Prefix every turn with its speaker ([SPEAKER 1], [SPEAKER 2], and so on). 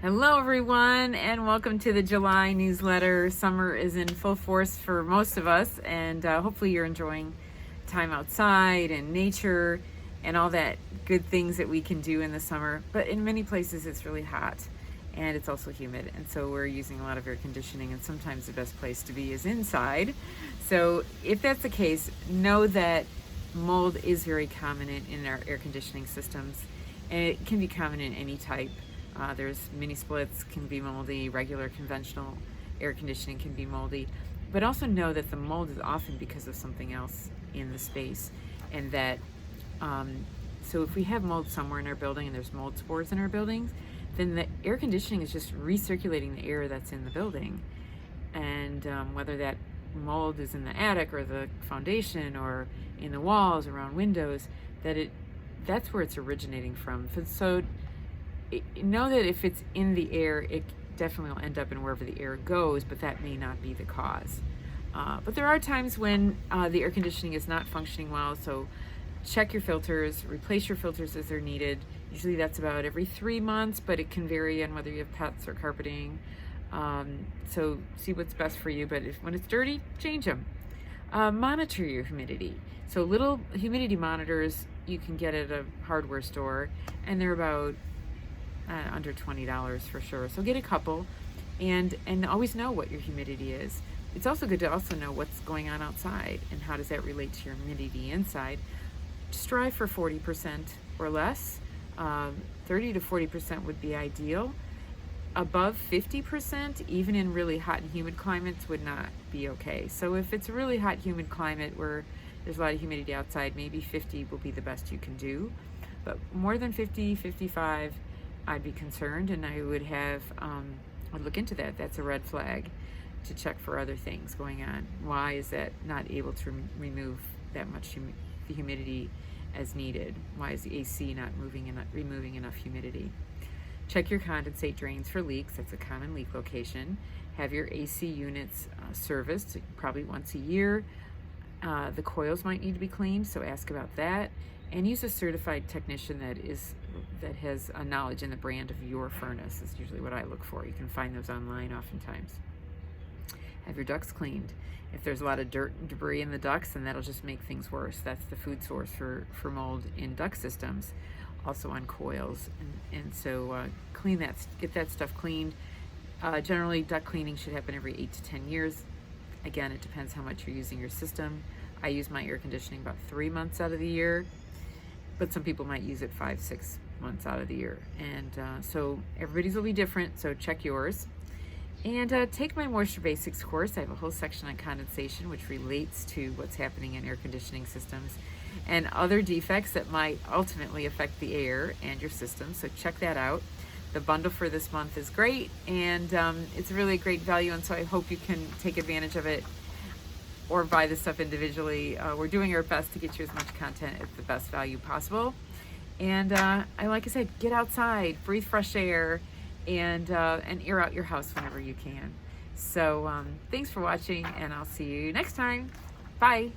[SPEAKER 1] Hello everyone, and welcome to the July newsletter. Summer is in full force for most of us, and hopefully you're enjoying time outside and nature and all that good things that we can do in the summer. But in many places it's really hot and it's also humid, and so we're using a lot of air conditioning, and sometimes the best place to be is inside. So if that's the case, know that mold is very common in our air conditioning systems, and it can be common in any type. There's mini splits can be moldy, regular conventional air conditioning can be moldy, but also know that the mold is often because of something else in the space, and that so if we have mold somewhere in our building and there's mold spores in our buildings, then the air conditioning is just recirculating the air that's in the building, and whether that mold is in the attic or the foundation or in the walls around windows, that's where it's originating from. So know that if it's in the air, it definitely will end up in wherever the air goes, but that may not be the cause. But there are times when the air conditioning is not functioning well, so check your filters, replace your filters as they're needed. Usually that's about every 3 months, but it can vary on whether you have pets or carpeting. So see what's best for you, but when it's dirty, change them. Monitor your humidity. So little humidity monitors you can get at a hardware store, and they're about under $20 for sure. So get a couple, and always know what your humidity is. It's also good to also know what's going on outside and how does that relate to your humidity inside. Strive for 40% or less. 30 to 40% would be ideal. Above 50%, even in really hot and humid climates, would not be okay. So if it's a really hot, humid climate where there's a lot of humidity outside, maybe 50 will be the best you can do. But more than 50, 55, I'd be concerned, and I would have, I'd look into that. That's a red flag to check for other things going on. Why is that not able to remove that much the humidity as needed? Why is the AC not removing enough humidity? Check your condensate drains for leaks. That's a common leak location. Have your AC units serviced probably once a year. The coils might need to be cleaned, so ask about that. And use a certified technician that has a knowledge in the brand of your furnace. Is usually what I look for. You can find those online oftentimes. Have your ducts cleaned. If there's a lot of dirt and debris in the ducts, then that'll just make things worse. That's the food source for mold in duct systems, also on coils. And so clean that, get that stuff cleaned. Generally, duct cleaning should happen every 8 to 10 years. Again, it depends how much you're using your system. I use my air conditioning about 3 months out of the year, but some people might use it 5, 6 months out of the year. And so everybody's will be different, so check yours. And take my Moisture Basics course. I have a whole section on condensation, which relates to what's happening in air conditioning systems and other defects that might ultimately affect the air and your system. So check that out. The bundle for this month is great, and it's really a great value, and so I hope you can take advantage of it or buy the stuff individually. We're doing our best to get you as much content at the best value possible. And like I said, get outside, breathe fresh air, and air out your house whenever you can. So thanks for watching, and I'll see you next time. Bye.